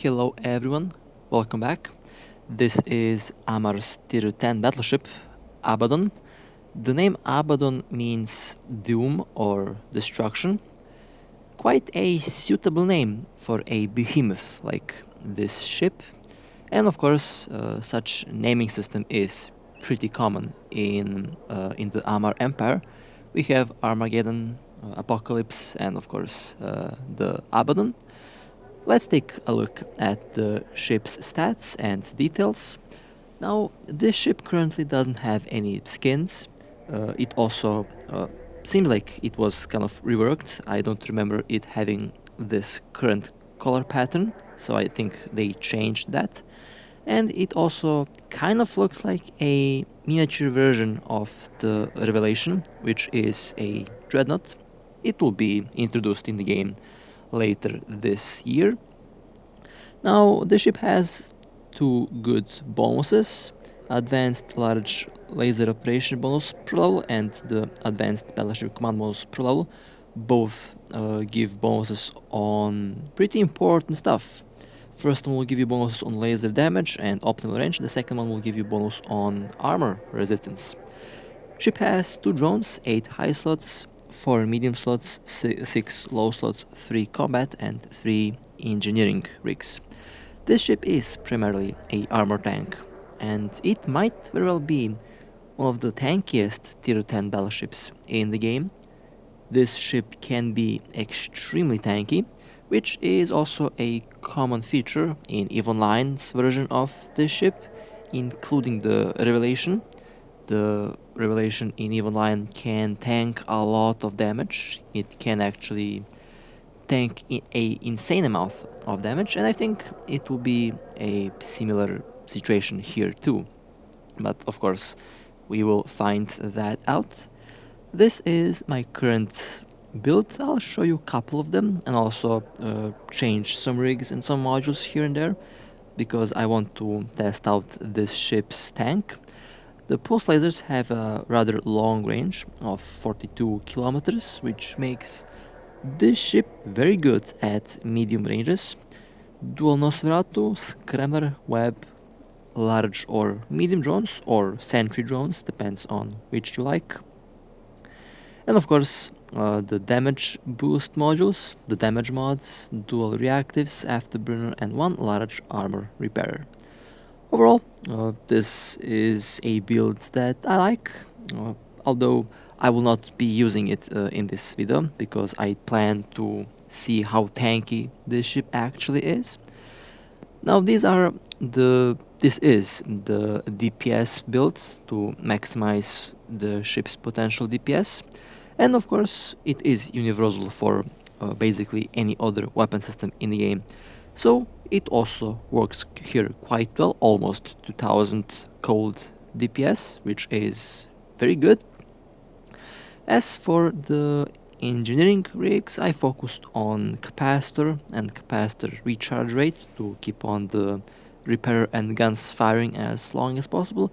Hello everyone, welcome back. This is Amarr's Tier 10 Battleship, Abaddon. The name Abaddon means doom or destruction. Quite a suitable name for a behemoth like this ship. And of course, such naming system is pretty common in the Amarr Empire. We have Armageddon, Apocalypse, and of course the Abaddon. Let's take a look at the ship's stats and details. Now, this ship currently doesn't have any skins. It also seems like it was kind of reworked. I don't remember it having this current color pattern, so I think they changed that. And it also kind of looks like a miniature version of the Revelation, which is a dreadnought. It will be introduced in the game later this year. Now, the ship has two good bonuses, Advanced Large Laser Operation bonus pro level and the Advanced Battleship Command bonus pro level. Both give bonuses on pretty important stuff. First one will give you bonuses on laser damage and optimal range, the second one will give you bonus on armor resistance. Ship has 2 drones, 8 high slots, 4 medium slots, 6 low slots, 3 combat and 3 engineering rigs. This ship is primarily a armor tank, and it might very well be one of the tankiest tier 10 battleships in the game. This ship can be extremely tanky, which is also a common feature in EVE Online's version of this ship, including the Revelation. The Revelation in EVE Online can tank a lot of damage. It can actually tank a insane amount of damage, and I think it will be a similar situation here too. But of course, we will find that out. This is my current build. I'll show you a couple of them and also change some rigs and some modules here and there because I want to test out this ship's tank. The pulse lasers have a rather long range of 42 kilometers, which makes this ship very good at medium ranges. Dual Nosferatu, Screamer, Web, large or medium drones or sentry drones, depends on which you like. And of course, the damage boost modules, the damage mods, dual reactives, afterburner, and one large armor repairer. Overall, this is a build that I like, although I will not be using it in this video because I plan to see how tanky this ship actually is. Now this is the DPS build to maximize the ship's potential DPS, and of course it is universal for basically any other weapon system in the game. So it also works here quite well, almost 2000 cold DPS, which is very good. As for the engineering rigs, I focused on capacitor and capacitor recharge rate to keep on the repair and guns firing as long as possible,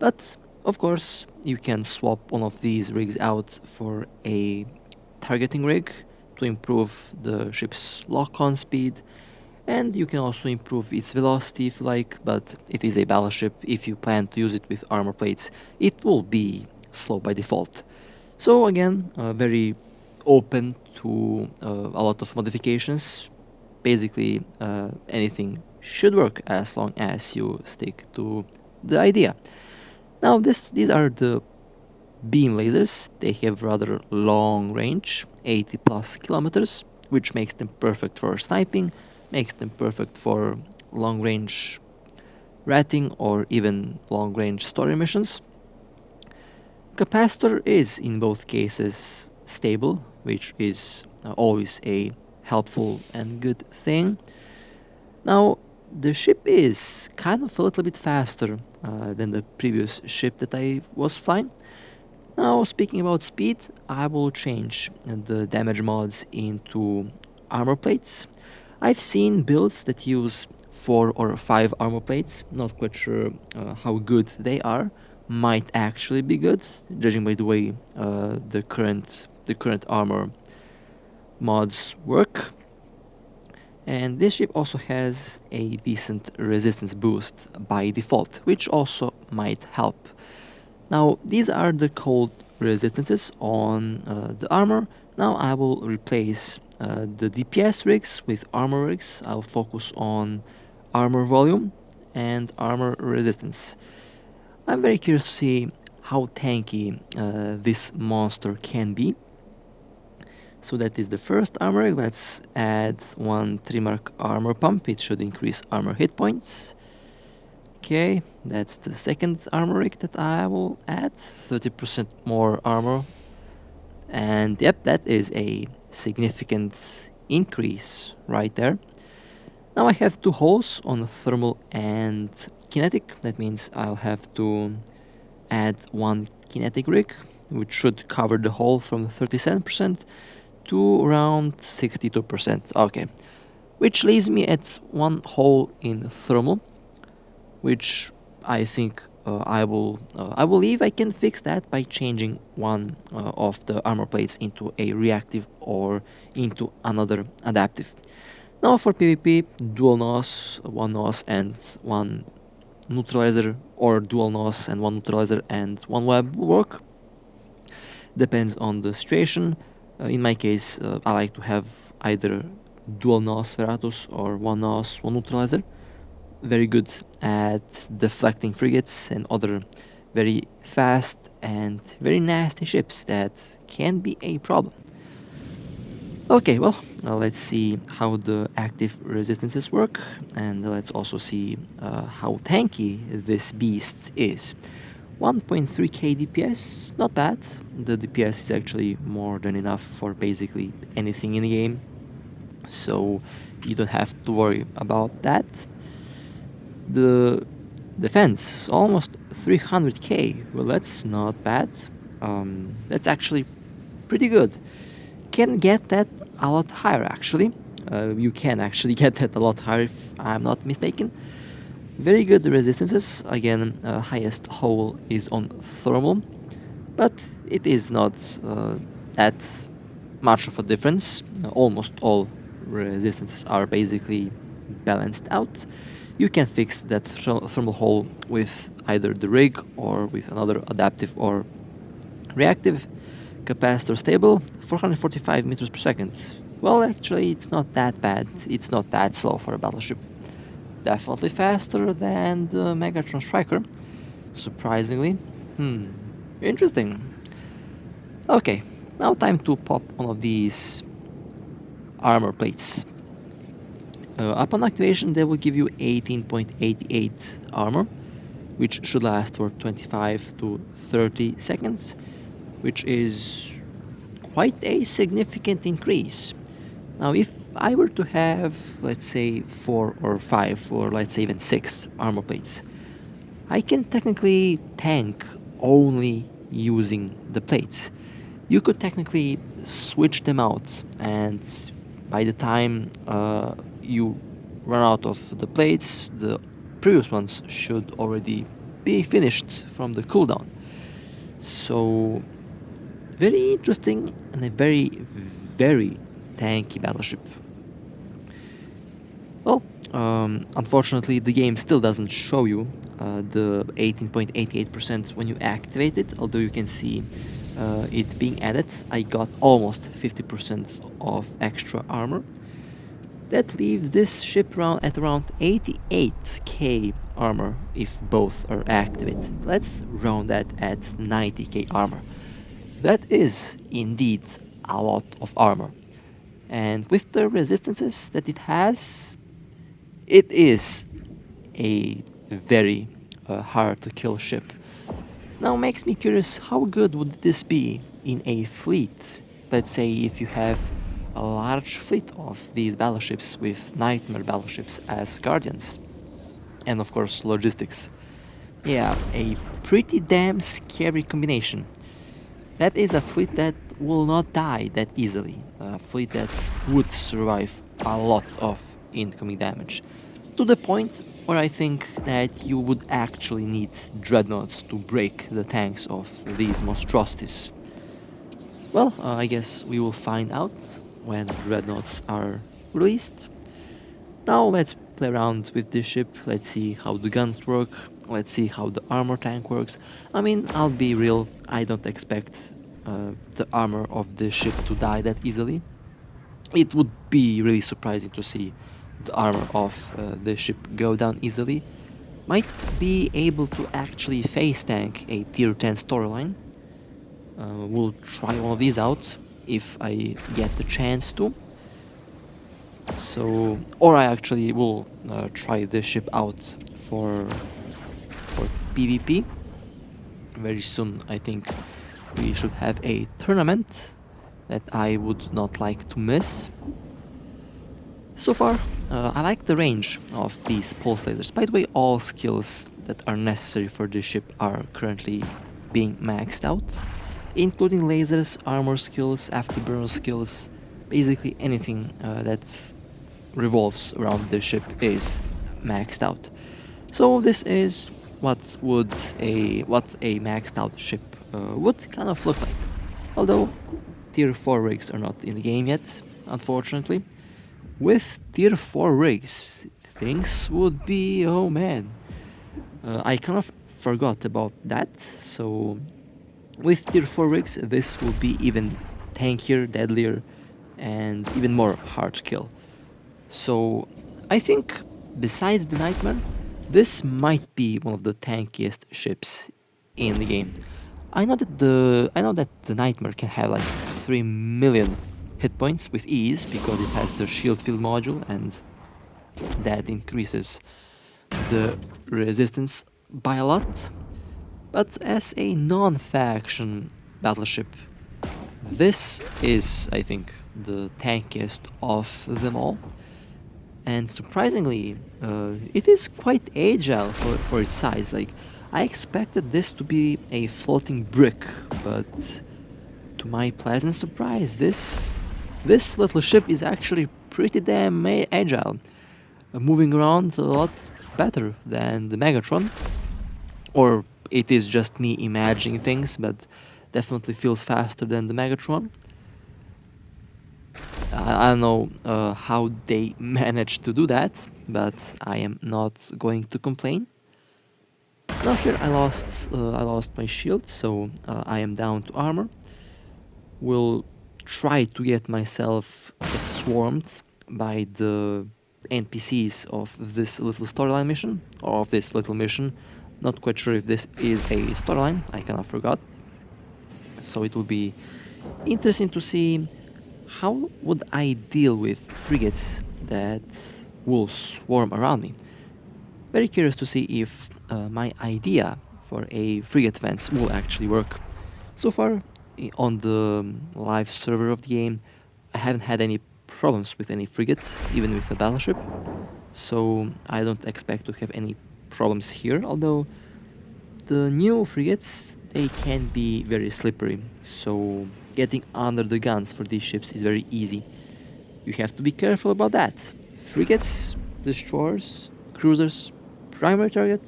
but of course you can swap one of these rigs out for a targeting rig to improve the ship's lock-on speed, and you can also improve its velocity if you like, but it is a battleship. If you plan to use it with armor plates, it will be slow by default. So again, very open to a lot of modifications. Basically, anything should work as long as you stick to the idea. Now these are the beam lasers. They have rather long range, 80 plus kilometers, which makes them perfect for sniping, makes them perfect for long range ratting or even long range story missions. Capacitor is in both cases stable, which is always a helpful and good thing. Now the ship is kind of a little bit faster than the previous ship that I was flying. Now speaking about speed, I will change the damage mods into armor plates. I've seen builds that use 4 or 5 armor plates, not quite sure how good they are. Might actually be good, judging by the way the current armor mods work. And this ship also has a decent resistance boost by default, which also might help. Now, these are the cold resistances on the armor. Now I will replace the DPS rigs with armor rigs. I'll focus on armor volume and armor resistance. I'm very curious to see how tanky this monster can be. So that is the first armor rig. Let's add one Trimarch armor pump. It should increase armor hit points. Okay, that's the second armor rig that I will add. 30% more armor. And yep, that is a significant increase right there. Now I have two holes on thermal and kinetic. That means I'll have to add one kinetic rig, which should cover the hole from 37% to around 62%. Okay, which leaves me at one hole in thermal, which I think I believe I can fix that by changing one of the armor plates into a reactive or into another adaptive. Now for PvP, dual NOS, one NOS and one neutralizer, or dual NOS and one neutralizer and one web will work. Depends on the situation. In my case, I like to have either dual NOS Veratus or one NOS, one neutralizer. Very good at deflecting frigates and other very fast and very nasty ships that can be a problem. Okay, well, let's see how the active resistances work, and let's also see how tanky this beast is. 1.3k DPS, not bad. The DPS is actually more than enough for basically anything in the game, so you don't have to worry about that. The defense, almost 300k, well, that's not bad. That's actually pretty good. Can get that a lot higher, actually. You can actually get that a lot higher if I'm not mistaken. Very good resistances. Again, highest hole is on thermal, but it is not that much of a difference. Almost all resistances are basically balanced out. You can fix that thermal hole with either the rig or with another adaptive or reactive. Capacitor stable, 445 meters per second. Well, actually, it's not that bad. It's not that slow for a battleship. Definitely faster than the Megatron Striker, surprisingly. Interesting. Okay, now time to pop one of these armor plates. Upon activation, they will give you 18.88 armor, which should last for 25 to 30 seconds, which is quite a significant increase. Now, if I were to have, let's say, 4 or 5, or let's say even 6 armor plates, I can technically tank only using the plates. You could technically switch them out, and by the time you run out of the plates, the previous ones should already be finished from the cooldown. So, very interesting and a very, very tanky battleship. Well, unfortunately, the game still doesn't show you the 18.88% when you activate it, although you can see it being added. I got almost 50% of extra armor. That leaves this ship at around 88k armor if both are activated. Let's round that at 90k armor. That is indeed a lot of armor. And with the resistances that it has, it is a very hard to kill ship. Now makes me curious, how good would this be in a fleet? Let's say if you have a large fleet of these battleships with nightmare battleships as guardians. And of course logistics. Yeah, a pretty damn scary combination. That is a fleet that will not die that easily. A fleet that would survive a lot of incoming damage. To the point where I think that you would actually need dreadnoughts to break the tanks of these monstrosities. Well, I guess we will find out when dreadnoughts are released. Now let's play around with this ship, let's see how the guns work, let's see how the armor tank works. I mean, I'll be real, I don't expect the armor of this ship to die that easily. It would be really surprising to see the armor of the ship go down easily. Might be able to actually face tank a tier 10 storyline. We'll try all of these out if I get the chance to. So, or I actually will try this ship out for PvP. Very soon, I think we should have a tournament that I would not like to miss. So far, I like the range of these pulse lasers. By the way, all skills that are necessary for this ship are currently being maxed out, including lasers, armor skills, afterburner skills, basically anything that revolves around this ship is maxed out. So this is what a maxed out ship would kind of look like. Although tier 4 rigs are not in the game yet, unfortunately. With tier 4 rigs, things would be, oh man. I kind of forgot about that, so with tier 4 rigs, this will be even tankier, deadlier, and even more hard to kill. So I think, besides the Nightmare, this might be one of the tankiest ships in the game. I know that the Nightmare can have like 3 million hit points with ease because it has the shield field module, and that increases the resistance by a lot. But as a non-faction battleship, this is, I think, the tankiest of them all. And surprisingly, it is quite agile for its size. Like, I expected this to be a floating brick, but to my pleasant surprise, this little ship is actually pretty damn agile, moving around a lot better than the Megatron. Or it is just me imagining things, but definitely feels faster than the Megatron. I don't know how they managed to do that, but I am not going to complain. Now here I lost my shield, so I am down to armor. Will try to get myself swarmed by the NPCs of this little storyline mission, or of this little mission. Not quite sure if this is a storyline, I kind of forgot. So it will be interesting to see how would I deal with frigates that will swarm around me. Very curious to see if my idea for a frigate fence will actually work. So far, on the live server of the game, I haven't had any problems with any frigate, even with a battleship. So I don't expect to have any problems here, although the new frigates, they can be very slippery. So getting under the guns for these ships is very easy. You have to be careful about that. Frigates, destroyers, cruisers, primary target,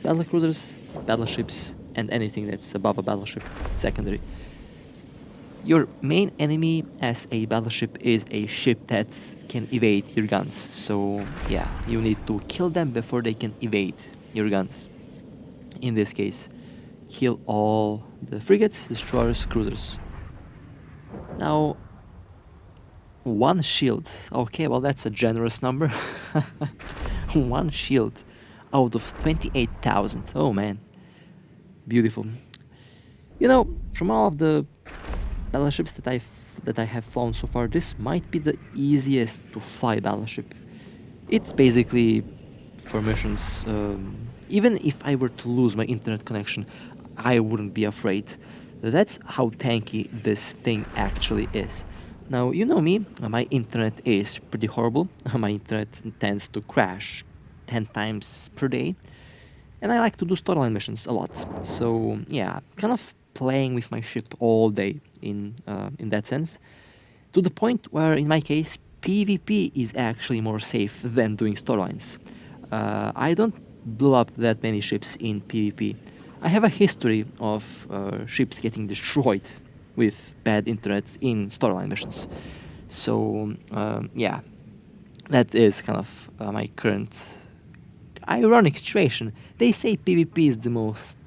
battlecruisers, battleships, and anything that's above a battleship, secondary. Your main enemy as a battleship is a ship that can evade your guns. So yeah, you need to kill them before they can evade your guns. In this case, kill all the frigates, destroyers, cruisers. Now, one shield. Okay, well that's a generous number. One shield out of 28,000. Oh man, beautiful. You know, from all of the battleships that I have flown so far, this might be the easiest to fly battleship. It's basically for missions. Even if I were to lose my internet connection, I wouldn't be afraid. That's how tanky this thing actually is. Now, you know me, my internet is pretty horrible. My internet tends to crash 10 times per day. And I like to do storyline missions a lot. So, yeah, kind of playing with my ship all day in that sense. To the point where, in my case, PvP is actually more safe than doing storylines. I don't blow up that many ships in PvP. I have a history of ships getting destroyed with bad internet in storyline missions. So, yeah, That is kind of my current ironic situation. They say PvP is the most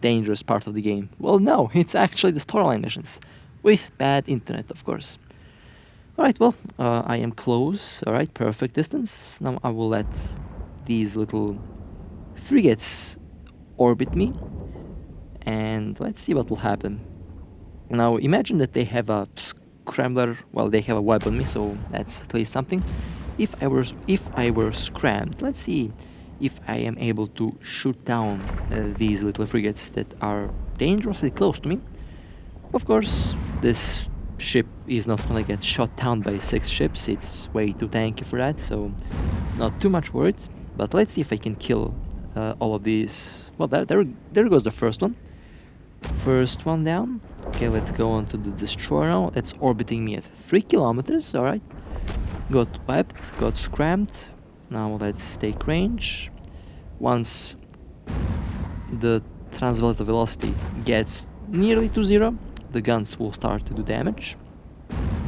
dangerous part of the game. Well, no, it's actually the storyline missions. With bad internet, of course. Alright, well, I am close. Alright, perfect distance. Now I will let these little frigates orbit me. And let's see what will happen. Now imagine that they have a scrambler. Well, they have a web on me, so that's at least something. If I were scrammed, let's see if I am able to shoot down these little frigates that are dangerously close to me. Of course, this ship is not gonna get shot down by 6 ships. It's way too tanky for that, so not too much worried. But let's see if I can kill all of these. Well, there goes the first one. First one down. Okay, let's go on to the destroyer now. It's orbiting me at 3 kilometers. Alright. Got webbed, got scrammed. Now let's take range. Once the transversal velocity gets nearly to 0, the guns will start to do damage.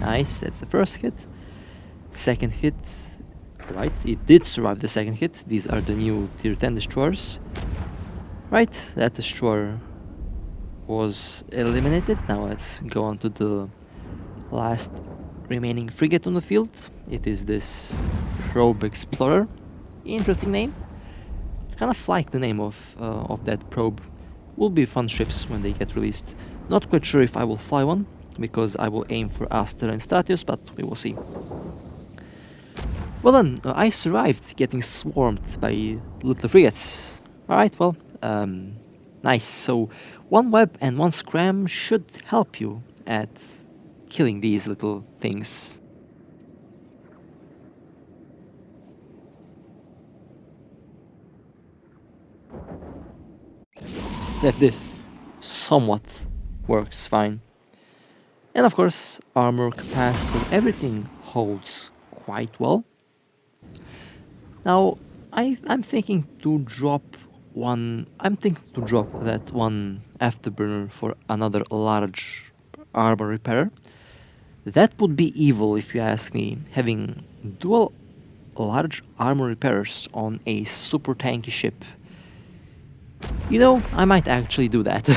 Nice, that's the first hit. Second hit. Right, it did survive the second hit. These are the new tier 10 destroyers. Right, that destroyer was eliminated. Now let's go on to the last remaining frigate on the field. It is this Probe Explorer. Interesting name. I kind of like the name of that probe. Will be fun ships when they get released. Not quite sure if I will fly one, because I will aim for Aster and Stratius, but we will see. Well then, I survived getting swarmed by little frigates. Alright, well, nice. So, one web and one scram should help you at killing these little things. That this somewhat works fine. And of course, armor capacity, everything holds quite well. Now, I'm thinking to drop that one afterburner for another large armor repairer. That would be evil if you ask me, having dual large armor repairers on a super tanky ship. You know, I might actually do that.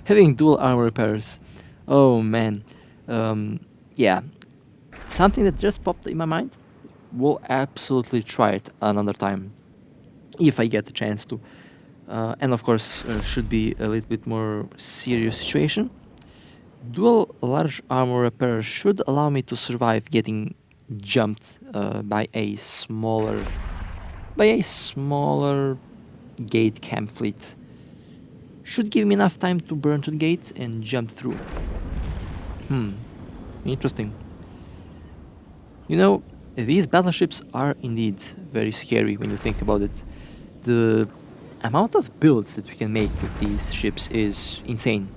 Having dual armor repairers. Oh man. Yeah. Something that just popped in my mind. We'll absolutely try it another time. If I get the chance to. And of course, should be a little bit more serious situation. Dual large armor repair should allow me to survive getting jumped by a smaller gate camp fleet. Should give me enough time to burn to the gate and jump through. Interesting. You know, these battleships are indeed very scary when you think about it. The amount of builds that we can make with these ships is insane,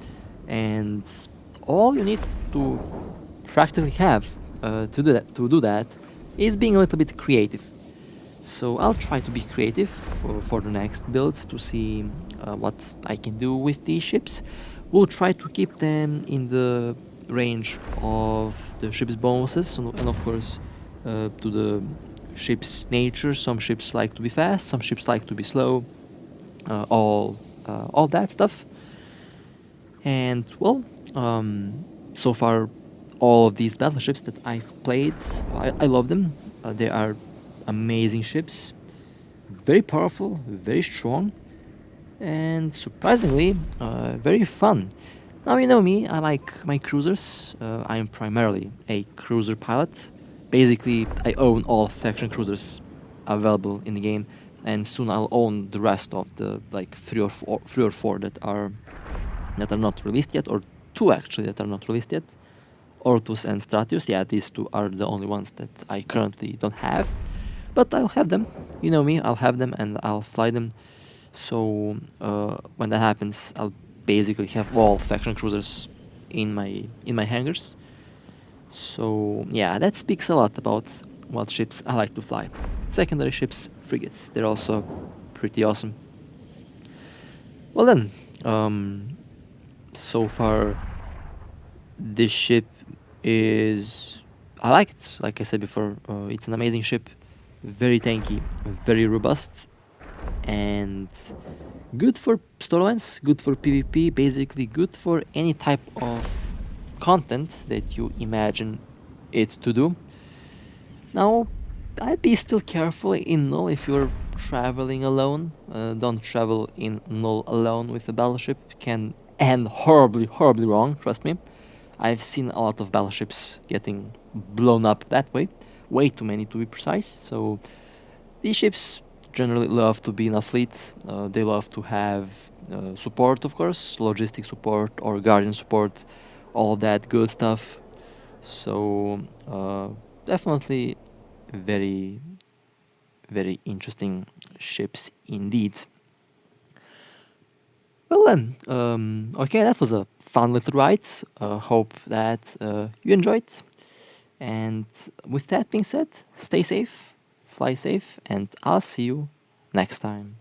and all you need to practically have to do that is being a little bit creative. So I'll try to be creative for the next builds to see what I can do with these ships. We'll try to keep them in the range of the ship's bonuses, and of course to the ship's nature. Some ships like to be fast, some ships like to be slow, all that stuff. And well, so far, all of these battleships that I've played, I love them. They are amazing ships, very powerful, very strong, and surprisingly, very fun. Now you know me, I like my cruisers. I am primarily a cruiser pilot. Basically, I own all faction cruisers available in the game, and soon I'll own the rest of the like three or four that are not released yet, or 2 actually that are not released yet. Ortus and Stratius, yeah, these 2 are the only ones that I currently don't have, but I'll have them. You know me, I'll have them and I'll fly them. So when that happens, I'll basically have all faction cruisers in my hangars. So yeah, that speaks a lot about what ships I like to fly. Secondary ships, frigates, they're also pretty awesome. Well then, so far this ship is I like it. Like I said before, it's an amazing ship, very tanky, very robust, and good for storylines, good for PvP, basically good for any type of content that you imagine it to do. Now, I'd be still careful in Null if you're traveling alone. Don't travel in Null alone with a battleship. Can end horribly, horribly wrong, trust me. I've seen a lot of battleships getting blown up that way. Way too many to be precise. So these ships generally love to be in a fleet. They love to have support, of course, logistic support or guardian support, all that good stuff. So definitely very, very interesting ships indeed. Well then, okay, that was a fun little ride. Hope that you enjoyed. And with that being said, stay safe, fly safe, and I'll see you next time.